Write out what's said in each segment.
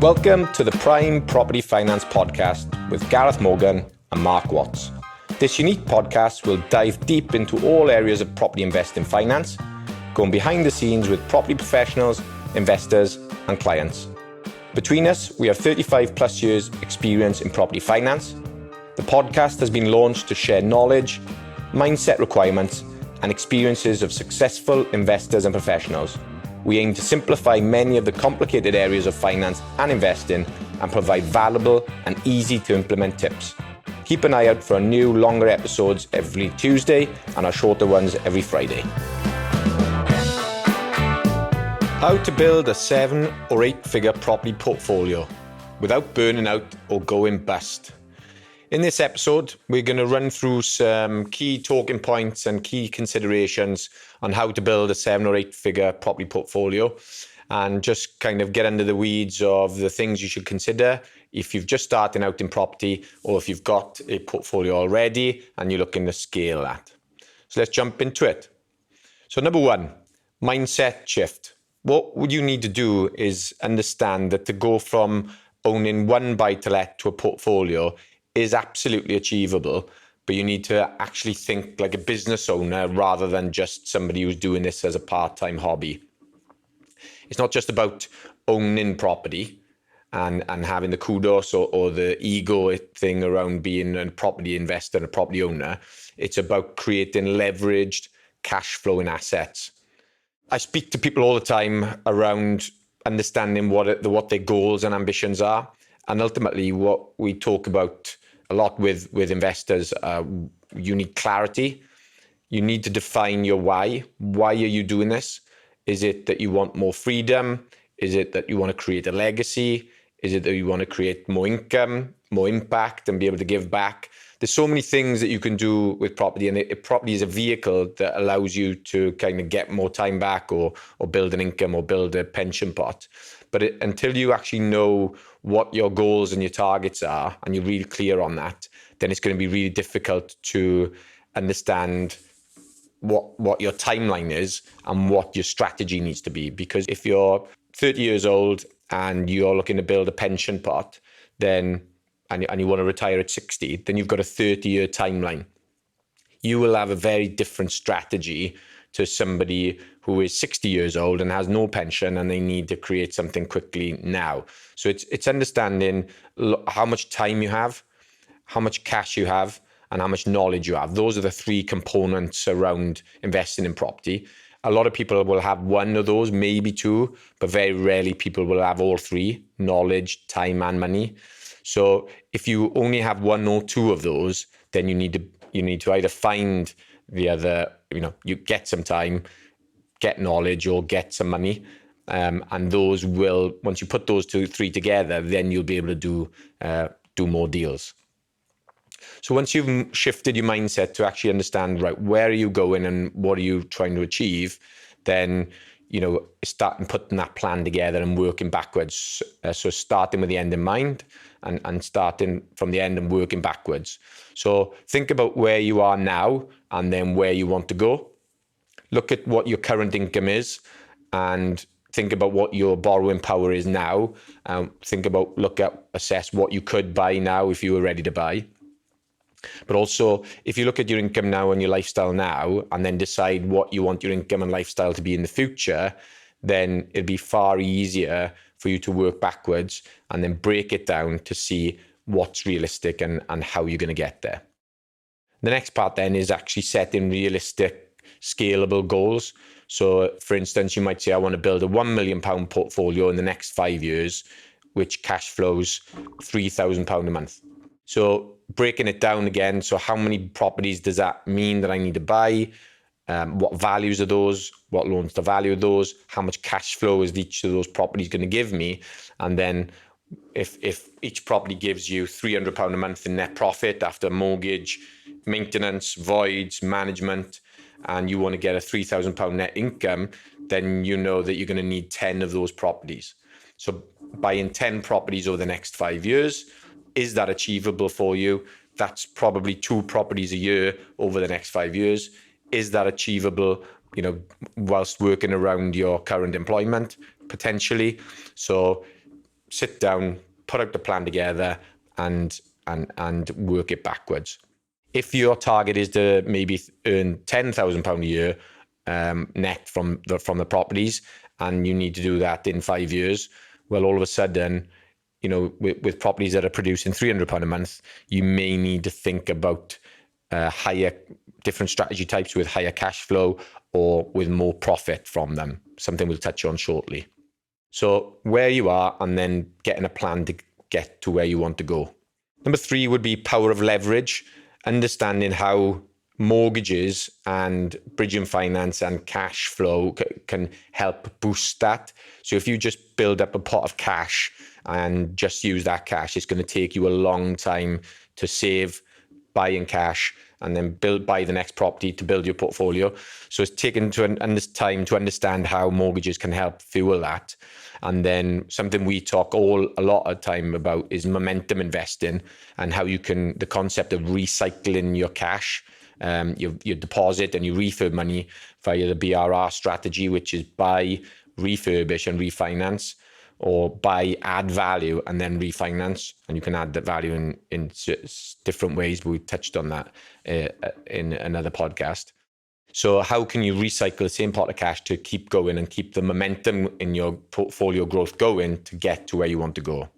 Welcome to the Prime Property Finance Podcast with Gareth Morgan and Mark Watts. This unique podcast will dive deep into all areas of property investing finance, going behind the scenes with property professionals, investors and clients. Between us, we have 35 plus years experience in property finance. The podcast has been launched to share knowledge, mindset requirements and experiences of successful investors and professionals. We aim to simplify many of the complicated areas of finance and investing and provide valuable and easy to implement tips. Keep an eye out for our new longer episodes every Tuesday and our shorter ones every Friday. How to build a 7 or 8 figure property portfolio without burning out or going bust. In this episode, we're going to run through some key talking points and key considerations on how to build a 7 or 8 figure property portfolio and just kind of get under the weeds of the things you should consider if you've just starting out in property or if you've got a portfolio already and you're looking to scale that. So let's jump into it. So number 1, mindset shift. What would you need to do is understand that to go from owning one buy-to-let to a portfolio is absolutely achievable, but you need to actually think like a business owner rather than just somebody who's doing this as a part-time hobby. It's not just about owning property and having the kudos or the ego thing around being a property investor and a property owner. It's about creating leveraged cash flowing assets. I speak to people all the time around understanding what their goals and ambitions are. And ultimately what we talk about a lot with investors, you need clarity. You need to define your why. Why are you doing this? Is it that you want more freedom? Is it that you want to create a legacy? Is it that you want to create more income, more impact and be able to give back? There's so many things that you can do with property, and property is a vehicle that allows you to kind of get more time back or build an income or build a pension pot. But until you actually know what your goals and your targets are and you're really clear on that, then it's going to be really difficult to understand what your timeline is and what your strategy needs to be. Because if you're 30 years old and you're looking to build a pension pot, then and you want to retire at 60, then you've got a 30-year timeline. You will have a very different strategy to somebody who is 60 years old and has no pension and they need to create something quickly now. So it's understanding how much time you have, how much cash you have, and how much knowledge you have. Those are the 3 components around investing in property. A lot of people will have one of those, maybe 2, but very rarely people will have all 3, knowledge, time, and money. So if you only have 1 or 2 of those, then you need to either find the other, you get some time, get knowledge or get some money. And those will, once you put those 3 together, then you'll be able to do more deals. So once you've shifted your mindset to actually understand, right, where are you going and what are you trying to achieve, then starting putting that plan together and working backwards. So starting with the end in mind and starting from the end and working backwards. So think about where you are now and then where you want to go. Look at what your current income is and think about what your borrowing power is now. Assess what you could buy now if you were ready to buy. But also, if you look at your income now and your lifestyle now, and then decide what you want your income and lifestyle to be in the future, then it'd be far easier for you to work backwards and then break it down to see what's realistic and how you're going to get there. The next part then is actually setting realistic, scalable goals. So, for instance, you might say, I want to build a £1 million portfolio in the next 5 years, which cash flows £3,000 a month. So breaking it down again, so how many properties does that mean that I need to buy? What values are those? What loans to value those? How much cash flow is each of those properties going to give me? And then if each property gives you £300 a month in net profit after mortgage, maintenance, voids, management, and you want to get a £3,000 net income, then you know that you're going to need 10 of those properties. So buying 10 properties over the next 5 years, is that achievable for you? That's probably 2 properties a year over the next 5 years. Is that achievable, whilst working around your current employment? Potentially. So sit down, put out the plan together, and work it backwards. If your target is to maybe earn £10,000 a year net from the properties, and you need to do that in 5 years, well, all of a sudden, with properties that are producing £300 a month, you may need to think about higher, different strategy types with higher cash flow or with more profit from them, something we'll touch on shortly. So where you are, and then getting a plan to get to where you want to go. Number 3 would be power of leverage, understanding how mortgages and bridging finance and cash flow can help boost that. So if you just build up a pot of cash and just use that cash, it's going to take you a long time to save, buy in cash, and then buy the next property to build your portfolio. So it's taken time to understand how mortgages can help fuel that. And then something we talk a lot of time about is momentum investing, and how you can, the concept of recycling your cash, your deposit and your refurb money via the BRR strategy, which is buy, refurbish and refinance, or buy, add value and then refinance. And you can add that value in different ways, but we touched on that in another podcast. So how can you recycle the same pot of cash to keep going and keep the momentum in your portfolio growth going to get to where you want to go?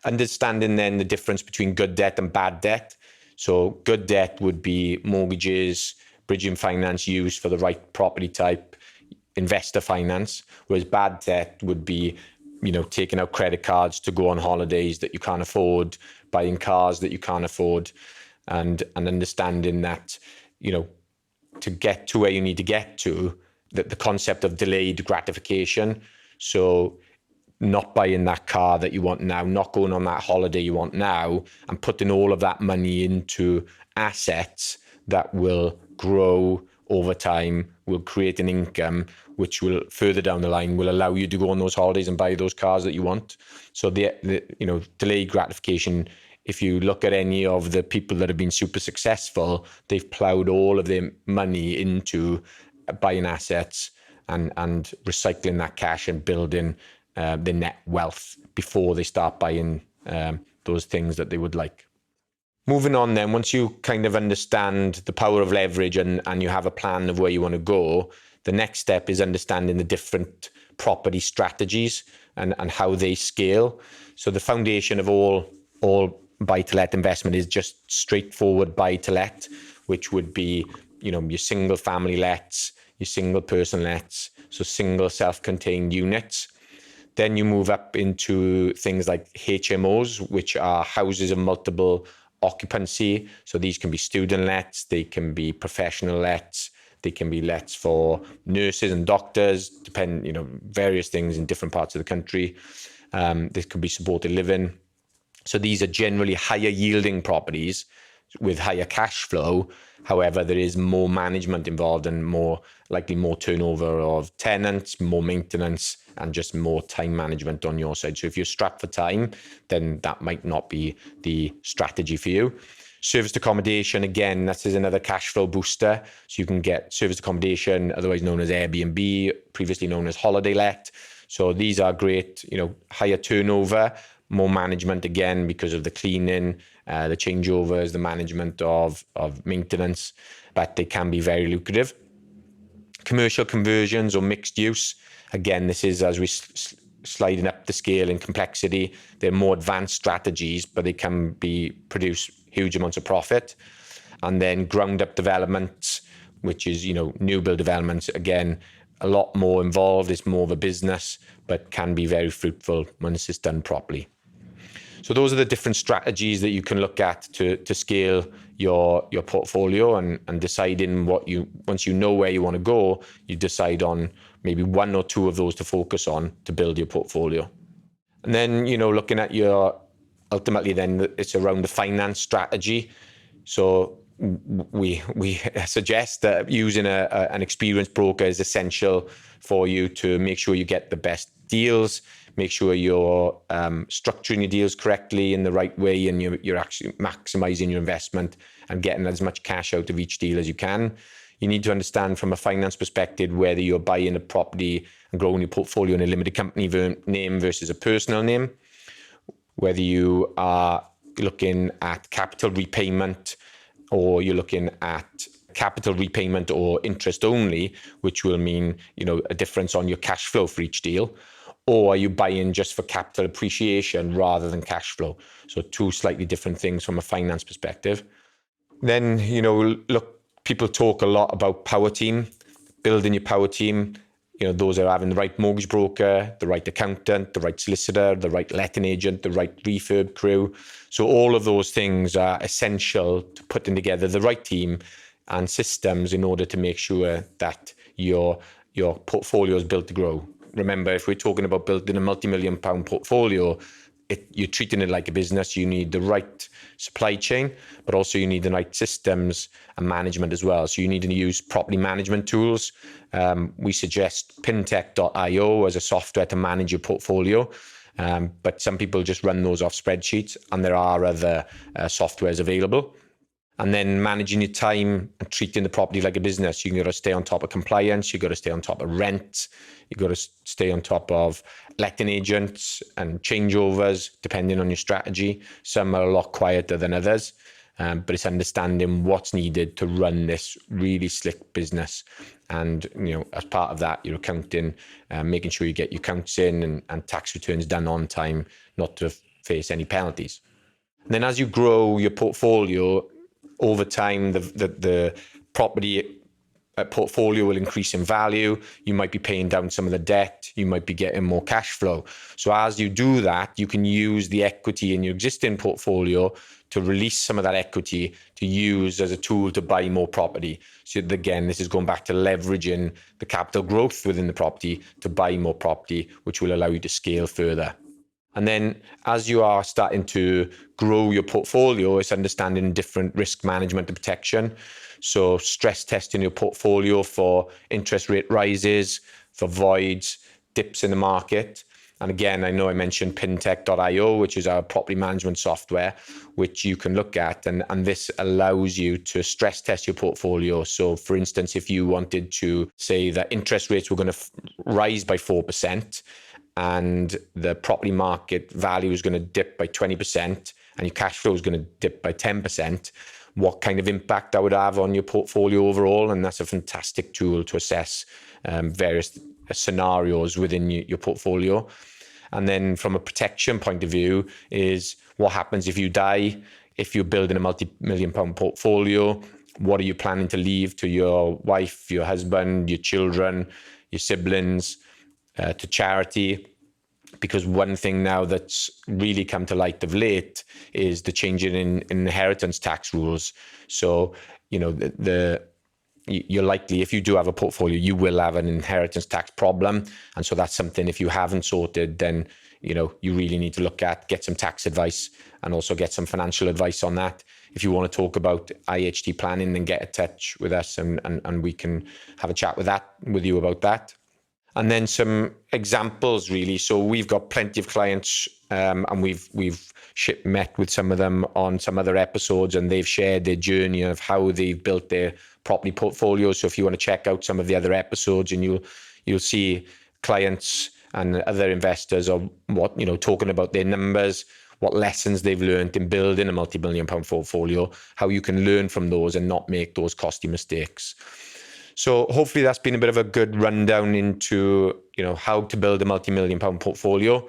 Understanding then the difference between good debt and bad debt. So good debt would be mortgages, bridging finance used for the right property type, investor finance, whereas bad debt would be, taking out credit cards to go on holidays that you can't afford, buying cars that you can't afford, and understanding that, to get to where you need to get to, that the concept of delayed gratification. So not buying that car that you want now, not going on that holiday you want now, and putting all of that money into assets that will grow over time, will create an income, which will further down the line will allow you to go on those holidays and buy those cars that you want. So the delayed gratification, if you look at any of the people that have been super successful, they've plowed all of their money into buying assets and recycling that cash and building their net wealth before they start buying those things that they would like. Moving on then, once you kind of understand the power of leverage and you have a plan of where you want to go, the next step is understanding the different property strategies and how they scale. So the foundation of all buy-to-let investment is just straightforward buy-to-let, which would be, your single family lets, your single person lets, so single self-contained units. Then you move up into things like HMOs, which are houses of multiple occupancy. So these can be student lets, they can be professional lets, they can be lets for nurses and doctors, various things in different parts of the country. This could be supported living. So these are generally higher yielding properties with higher cash flow. However, there is more management involved and more turnover of tenants, more maintenance, and just more time management on your side. So if you're strapped for time, then that might not be the strategy for you. Serviced accommodation, again, that is another cash flow booster. So you can get serviced accommodation, otherwise known as Airbnb, previously known as holiday let. So these are great, higher turnover, more management, again, because of the cleaning, the changeovers, the management of maintenance, but they can be very lucrative. Commercial conversions or mixed use. Again, this is as we sliding up the scale in complexity. They're more advanced strategies, but they can produce huge amounts of profit. And then ground up developments, which is, new build developments. Again, a lot more involved. It's more of a business, but can be very fruitful when this is done properly. So those are the different strategies that you can look at to scale your portfolio and deciding once you know where you want to go, you decide on maybe one or two of those to focus on to build your portfolio. And then, looking at ultimately then it's around the finance strategy. So we suggest that using an experienced broker is essential for you to make sure you get the best deals, make sure you're structuring your deals correctly in the right way, and you're actually maximizing your investment and getting as much cash out of each deal as you can. You need to understand from a finance perspective whether you're buying a property and growing your portfolio in a limited company name versus a personal name. whether you are looking at capital repayment or you're looking at capital repayment or interest only, which will mean, a difference on your cash flow for each deal, or are you buying just for capital appreciation rather than cash flow? So two slightly different things from a finance perspective. Then, look, people talk a lot about power team, building your power team. Those are having the right mortgage broker, the right accountant, the right solicitor, the right letting agent, the right refurb crew. So all of those things are essential to putting together the right team and systems in order to make sure that your portfolio is built to grow. Remember, if we're talking about building a multi-million pound portfolio, you're treating it like a business. You need the right supply chain, but also you need the right systems and management as well. So you need to use property management tools. We suggest pintech.io as a software to manage your portfolio. But some people just run those off spreadsheets, and there are other softwares available. And then managing your time and treating the property like a business. You've got to stay on top of compliance. You've got to stay on top of rent. You've got to stay on top of letting agents and changeovers, depending on your strategy. Some are a lot quieter than others, but it's understanding what's needed to run this really slick business. And, as part of that, your accounting, making sure you get your accounts in and tax returns done on time, not to face any penalties. And then as you grow your portfolio, over time, the property portfolio will increase in value. You might be paying down some of the debt. You might be getting more cash flow. So as you do that, you can use the equity in your existing portfolio to release some of that equity to use as a tool to buy more property. So again, this is going back to leveraging the capital growth within the property to buy more property, which will allow you to scale further. And then as you are starting to grow your portfolio, it's understanding different risk management and protection. So stress testing your portfolio for interest rate rises, for voids, dips in the market. And again, I know I mentioned pintech.io, which is our property management software, which you can look at. And this allows you to stress test your portfolio. So for instance, if you wanted to say that interest rates were going to rise by 4%, and the property market value is going to dip by 20% and your cash flow is going to dip by 10%, what kind of impact that would have on your portfolio overall. And that's a fantastic tool to assess various scenarios within your portfolio. And then from a protection point of view is what happens if you die, if you're building a multi-million pound portfolio, what are you planning to leave to your wife, your husband, your children, your siblings, to charity? Because one thing now that's really come to light of late is the change in inheritance tax rules. So, you're likely, if you do have a portfolio, you will have an inheritance tax problem. And so that's something, if you haven't sorted, then, you really need to look at, get some tax advice and also get some financial advice on that. If you want to talk about IHT planning, then get in touch with us and we can have a chat with you about that. And then some examples, really. So we've got plenty of clients, and we've met with some of them on some other episodes, and they've shared their journey of how they've built their property portfolios. So if you want to check out some of the other episodes, and you'll see clients and other investors of what, talking about their numbers, what lessons they've learned in building a multi-million pound portfolio, how you can learn from those and not make those costly mistakes. So hopefully that's been a bit of a good rundown into, how to build a multi-million pound portfolio.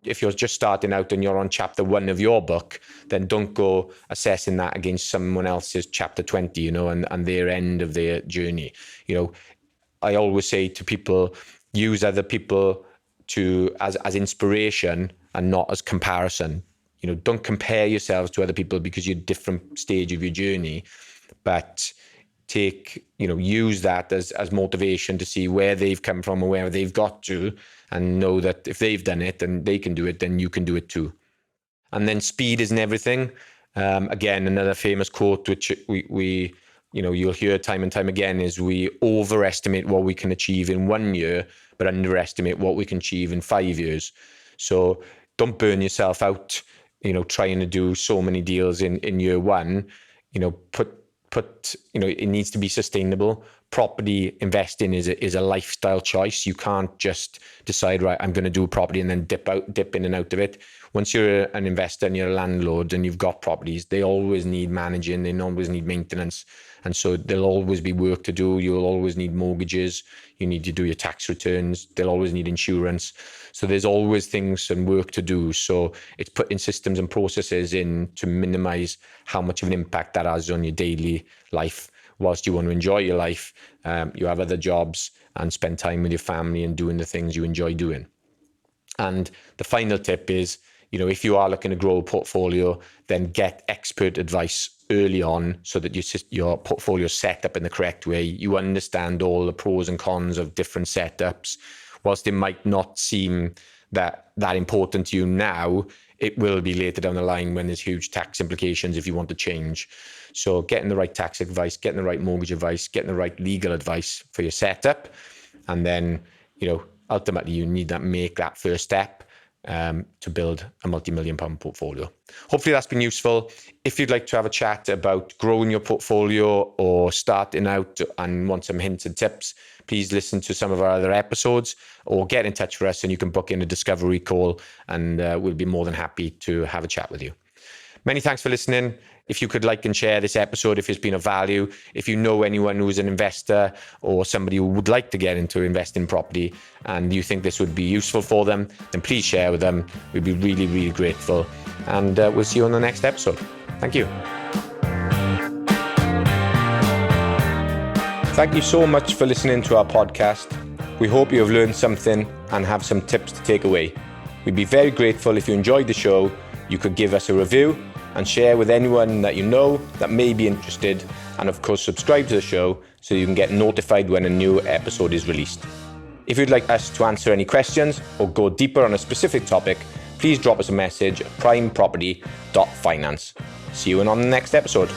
If you're just starting out and you're on chapter 1 of your book, then don't go assessing that against someone else's chapter 20, and their end of their journey. I always say to people, use other people as inspiration and not as comparison. Don't compare yourselves to other people because you're at a different stage of your journey, but use that as motivation to see where they've come from and where they've got to, and know that if they've done it and they can do it, then you can do it too. And then speed isn't everything. Again, another famous quote, which we you'll hear time and time again, is we overestimate what we can achieve in 1 year, but underestimate what we can achieve in 5 years. So don't burn yourself out, trying to do so many deals in year one. It needs to be sustainable. property investing is a lifestyle choice. You can't just decide, right, I'm going to do property and then dip in and out of it. Once you're an investor and you're a landlord and you've got properties, they always need managing, they always need maintenance. And so there'll always be work to do. You'll always need mortgages. You need to do your tax returns. They'll always need insurance. So there's always things and work to do. So it's putting systems and processes in to minimize how much of an impact that has on your daily life. Whilst you want to enjoy your life, you have other jobs and spend time with your family and doing the things you enjoy doing. And the final tip is, if you are looking to grow a portfolio, then get expert advice early on so that your portfolio is set up in the correct way. You understand all the pros and cons of different setups. Whilst it might not seem that important to you now, it will be later down the line when there's huge tax implications if you want to change. So getting the right tax advice, getting the right mortgage advice, getting the right legal advice for your setup. And then, ultimately you need to make that first step to build a multi-million pound portfolio. Hopefully that's been useful. If you'd like to have a chat about growing your portfolio or starting out and want some hints and tips, please listen to some of our other episodes or get in touch with us and you can book in a discovery call and we'll be more than happy to have a chat with you. Many thanks for listening. If you could like and share this episode if it's been of value, if you know anyone who's an investor or somebody who would like to get into investing in property and you think this would be useful for them, then please share with them. We'd be really, really grateful. And we'll see you on the next episode. Thank you. Thank you so much for listening to our podcast. We hope you have learned something and have some tips to take away. We'd be very grateful if you enjoyed the show. You could give us a review and share with anyone that you know that may be interested. And of course, subscribe to the show so you can get notified when a new episode is released. If you'd like us to answer any questions or go deeper on a specific topic, please drop us a message at primeproperty.finance. See you on the next episode.